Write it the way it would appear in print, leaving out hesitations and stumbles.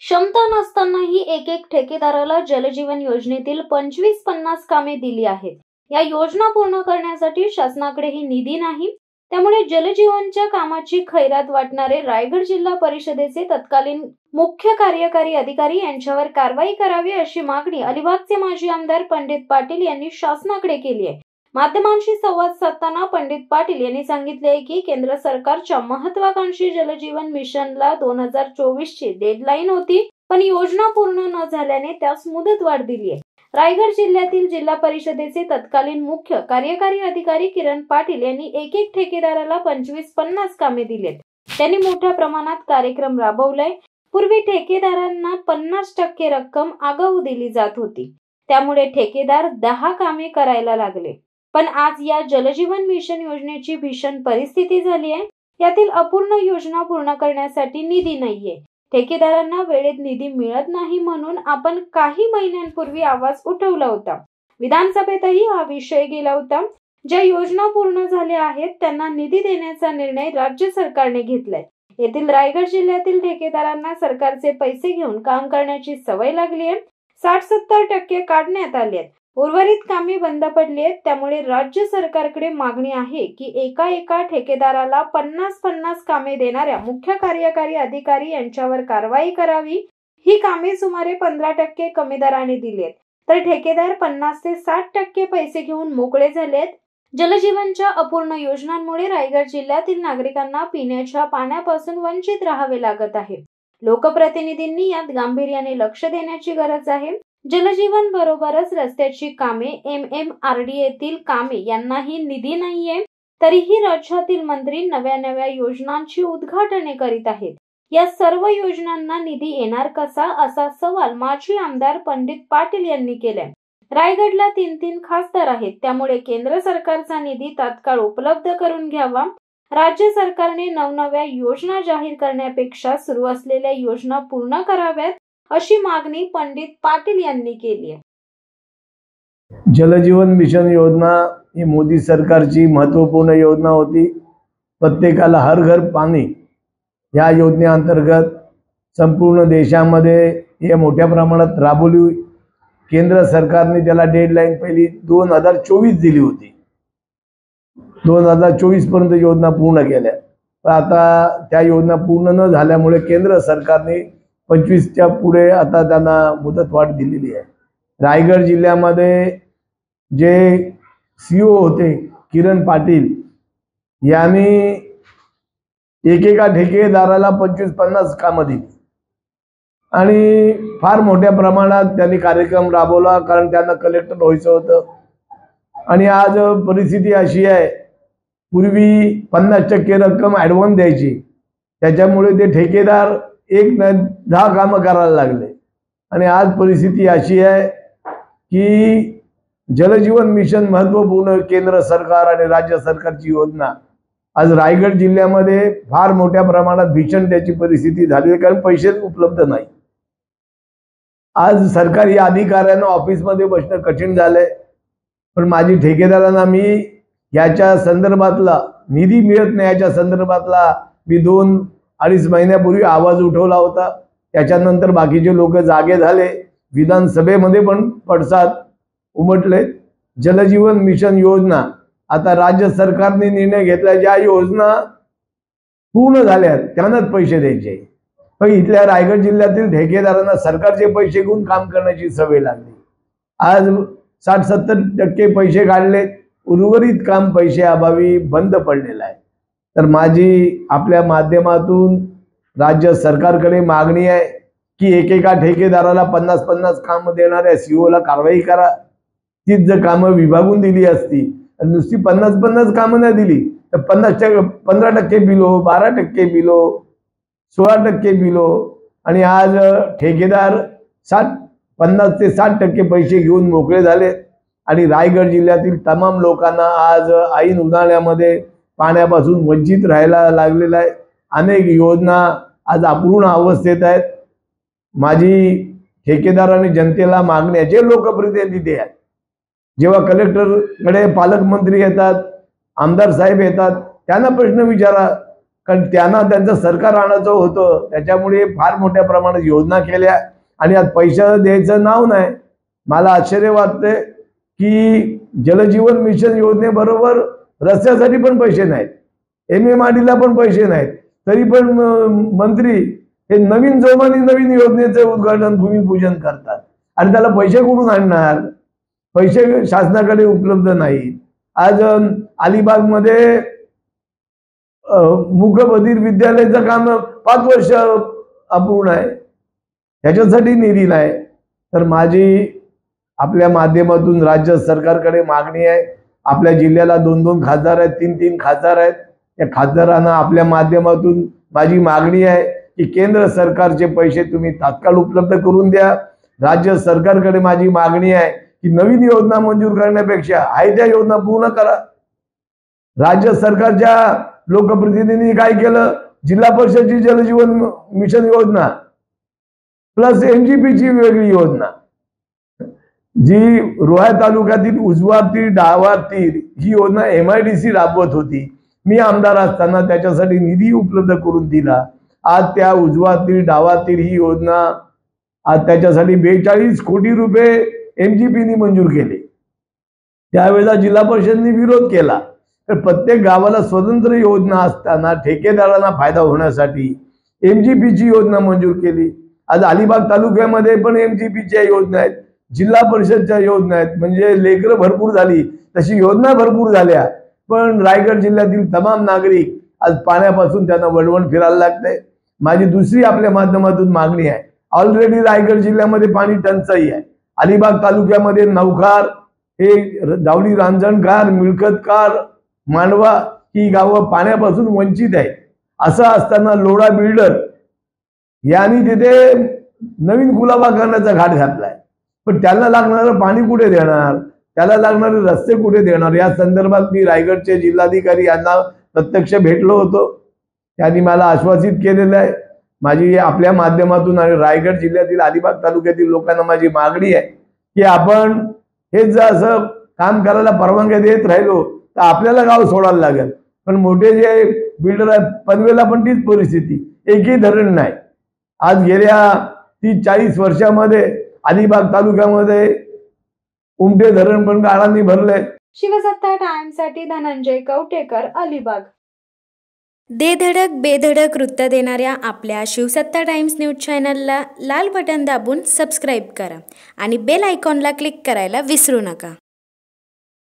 क्षमता नसतानाही एक ठेकेदाराला जलजीवन योजनेतील 25-50 कामे दिली आहेत। या योजना पूर्ण करण्यासाठी शासनाकडेही निधी नाही। त्यामुळे जलजीवनच्या कामाची खैरात वाटणारे रायगड जिल्हा परिषदेचे तत्कालीन मुख्य कार्यकारी अधिकारी यांच्यावर कारवाई करावी अशी मागणी अलिबागचे माजी आमदार पंडित पाटील यांनी शासनाकडे केली आहे। माध्यमांशी संवाद साधताना पंडित पाटील यांनी सांगितले की केंद्र सरकारच्या महत्त्वाकांक्षी जलजीवन मिशनला 2024 ची डेडलाईन होती, पण योजना पूर्ण न झाल्याने त्यास मुदतवाढ दिली आहे। रायगड जिल्ह्यातील जिल्हा परिषदेचे तत्कालीन मुख्य कार्यकारी अधिकारी किरण पाटील यांनी एक ठेकेदाराला 25-50 कामे दिलेत। त्यांनी मोठ्या प्रमाणात कार्यक्रम राबवलाय। पूर्वी ठेकेदारांना 50% रक्कम आगाऊ दिली जात होती, त्यामुळे ठेकेदार 10 कामे करायला लागले। पण आज या जलजीवन मिशन योजनेची भीषण परिस्थिती झाली आहे। यातील अपूर्ण योजना पूर्ण करण्यासाठी निधी नाहीये। ठेकेदारांना वेळेत निधी मिळत नाही म्हणून आपण काही महिन्यांपूर्वी आवाज उठवला होता। विधानसभेतही हा विषय गेला होता। ज्या योजना पूर्ण झाल्या आहेत त्यांना निधी देण्याचा निर्णय राज्य सरकारने घेतलाय। येथील रायगड जिल्ह्यातील ठेकेदारांना सरकारचे पैसे घेऊन काम करण्याची सवय लागली आहे। 60-70% काढण्यात आले आहेत। उर्वरित कामे बंद पडली आहेत। त्यामुळे राज्य सरकारकडे मागणी आहे की एका ठेकेदाराला 50-50 कामे देणाऱ्या मुख्य कार्यकारी अधिकारी यांच्यावर कारवाई करावी। ही कामे सुमारे 15% कमी दराने दिली आहेत, तर ठेकेदार 50 ते 60% पैसे घेऊन मोकळे झालेत। जलजीवनच्या अपूर्ण योजनांमुळे रायगड जिल्ह्यातील नागरिकांना पिण्याच्या पाण्यापासून वंचित राहावे लागत आहे। लोकप्रतिनिधींनी यात गांभीर्याने लक्ष देण्याची गरज आहे। जलजीवन बरोबरच रस्त्याची कामे, MMRDA येथील कामे यांनाही निधी नाहीये, तरीही राज्यातील मंत्री नव्या योजनांची उद्घाटने करीत आहेत। या सर्व योजनांना निधी येणार कसा, असा सवाल माजी आमदार पंडित पाटील यांनी केलाय। रायगडला 3 खासदार आहेत, त्यामुळे केंद्र सरकारचा निधी तात्काळ उपलब्ध करून घ्यावा। राज्य सरकारने नवनव्या योजना जाहीर करण्यापेक्षा सुरू असलेल्या योजना पूर्ण कराव्यात, अशी मागणी पंडित पाटील यांनी केली आहे। जलजीवन मिशन योजना ही मोदी सरकारची महत्त्वपूर्ण योजना होती। प्रत्येकाला हर घर पाणी या योजनेअंतर्गत संपूर्ण देशामध्ये हे मोठ्या प्रमाणात राबवली। केंद्र सरकारने त्याला डेडलाईन पहिली 2024 दिली होती। 2024 पर्यंत योजना पूर्ण केल्या, पण आता त्या योजना पूर्ण न झाल्यामुळे केंद्र सरकारने 25च्या पुढे आता त्यांना मुदतवाढ दिलेली आहे। रायगड जिल्ह्यामध्ये जे CEO होते किरण पाटील यांनी एकेका ठेकेदाराला 25-50 कामं दिली आणि फार मोठ्या प्रमाणात त्यांनी कार्यक्रम राबवला, कारण त्यांना कलेक्टर व्हायचं होतं। आणि आज परिस्थिती अशी आहे, पूर्वी 50% रक्कम ॲडव्हान्स द्यायची, त्याच्यामुळे ते ठेकेदार 10 कामं करायला लागले। आणि आज परिस्थिती अशी आहे की जलजीवन मिशन महत्त्वपूर्ण केंद्र सरकार आणि राज्य सरकारची योजना आज रायगड जिल्ह्यामध्ये फार मोठ्या प्रमाणात भीषण त्याची परिस्थिती झाली आहे, कारण पैसे उपलब्ध नाही। आज सरकारी अधिकाऱ्यांना ऑफिसमध्ये बसणं कठीण झालंय। पण माझी ठेकेदारांना मी याच्या संदर्भातला निधी मिळत नाही याच्या संदर्भातला मी 2-2.5 महिन्यापूर्वी आवाज उठवला होता। त्याच्यानंतर बाकीचे लोक जागे झाले, विधानसभेमध्ये पण पडसाद उमटले। जलजीवन मिशन योजना आता राज्य सरकारने निर्णय घेतला, ज्या योजना पूर्ण झाल्या त्यांनाच पैसे द्यायचे। पण इथल्या रायगड जिल्ह्यातील ठेकेदारांना सरकारचे पैसे घेऊन काम करण्याची सवय लागली। आज 60-70% पैसे काढले, उर्वरित काम पैसे अभावी बंद पडलेलं आहे। तर माझी आपल्या माध्यमातून राज्य सरकारकडे मागणी आहे की एकेका ठेकेदाराला 50-50 काम देणाऱ्या CEO ला कारवाई करा। तीच जर कामं विभागून दिली असती आणि नुसती 50-50 कामं नाही दिली तर 15% बिलो, 12% बिलो, 16% बिलो, आणि आज ठेकेदार 50 ते 60% पैसे घेऊन मोकळे झाले। आणि रायगड जिल्ह्यातील तमाम लोकांना आज ऐन उन्हाळ्यामध्ये पाण्यापासून वंचित राहायला लागलेला आहे। अनेक योजना आज अपूर्ण अवस्थेत आहेत। माझी ठेकेदार आणि जनतेला मागणी आहे, जे लोकप्रतिनिधी आहेत, जेव्हा कलेक्टरकडे पालकमंत्री येतात, आमदार साहेब येतात, त्यांना प्रश्न विचारा कारण त्यांना त्यांचं सरकार आणायचं होतं, त्याच्यामुळे फार मोठ्या प्रमाणात योजना केल्या आणि आज पैसा द्यायचं नाव नाही. मला आश्चर्य वाटते की जलजीवन मिशन योजनेबरोबर रस्त्यासाठी पण पैसे नाहीत, MMRDला पण पैसे नाहीत, तरी पण मंत्री हे नवीन जोमाने नवीन योजनेचं उद्घाटन भूमिपूजन करतात आणि त्याला पैसे कुठून आणणार? पैसे शासनाकडे उपलब्ध नाहीत. आज अलिबागमध्ये मूकबधीर विद्यालयाचं काम 5 वर्ष अपूर्ण आहे, ह्याच्यासाठी निधी नाही. तर माझी आपल्या माध्यमातून राज्य सरकारकडे मागणी आहे. आपल्या जिल्ह्याला 2-2 खासदार आहेत, 3-3 खासदार आहेत. त्या खासदारांना आपल्या माध्यमातून माझी मागणी आहे की केंद्र सरकारचे पैसे तुम्ही तात्काळ उपलब्ध करून द्या. राज्य सरकारकडे माझी मागणी आहे की नवीन योजना मंजूर करण्यापेक्षा आहे त्या योजना पूर्ण करा. राज्य सरकारच्या लोकप्रतिनिधींनी काय केलं? जिल्हा परिषदची जलजीवन मिशन योजना प्लस MGPची वेगळी योजना, जी रोहा तालुक्यातील उजवा तीर डावा तीर ही योजना MIDC राबवत होती. मी आमदार असताना त्याच्यासाठी निधी उपलब्ध करून दिला. आज त्या उजवा तीर डावा तीर ही योजना आज त्याच्यासाठी 42 कोटी रुपये MGPनी मंजूर केले. त्यावेळेला जिल्हा परिषदेने विरोध केला. तर प्रत्येक गावाला स्वतंत्र योजना असताना ठेकेदारांना फायदा होण्यासाठी MGPची योजना मंजूर केली. आज अलिबाग तालुक्यामध्ये पण MGPच्या योजना आहेत, जिल्हा परिषदच्या योजना आहेत. म्हणजे लेकरं भरपूर झाली तशी योजना भरपूर झाल्या, पण रायगड जिल्ह्यातील तमाम नागरिक आज पाण्यापासून त्यांना वळवण फिरायला लागतंय. माझी दुसरी आपल्या माध्यमातून मागणी आहे. ऑलरेडी रायगड जिल्ह्यामध्ये पाणी टंचाई आहे. अलिबाग तालुक्यामध्ये नवखार, हे दावली रांजणकार, मिळकतकार, मांडवा ही गावं पाण्यापासून वंचित आहेत. असं असताना लोढा बिल्डर यांनी तिथे नवीन कुलाबा करण्याचा घाट घातलाय, पण त्याला लागणारं पाणी कुठे देणार? त्याला लागणारे रस्ते कुठे देणार? या संदर्भात मी रायगडचे जिल्हाधिकारी यांना प्रत्यक्ष भेटलो होतो. त्यांनी मला आश्वासित केलेलं आहे. माझी आपल्या माध्यमातून आणि रायगड जिल्ह्यातील अलिबाग तालुक्यातील लोकांना माझी मागणी आहे की आपण हेच जर असं काम करायला परवानग्या देत राहिलो तर आपल्याला गाव सोडायला लागेल. पण मोठे जे बिल्डर आहेत, पनवेलला पण तीच परिस्थिती, एकही धरण नाही. आज गेल्या 30-40 वर्षामध्ये अलिबाग तालुक्यामध्ये उमटे धरण पण गाळांनी भरले. शिवसत्ता टाइम्ससाठी धनंजय कवटेकर, अलिबाग. दे धडक बेधडक वृत्त देणाऱ्या आपल्या शिवसत्ता टाइम्स न्यूज चॅनलला लाल बटन दाबून सबस्क्राईब करा आणि बेल आयकॉनला क्लिक करायला विसरू नका.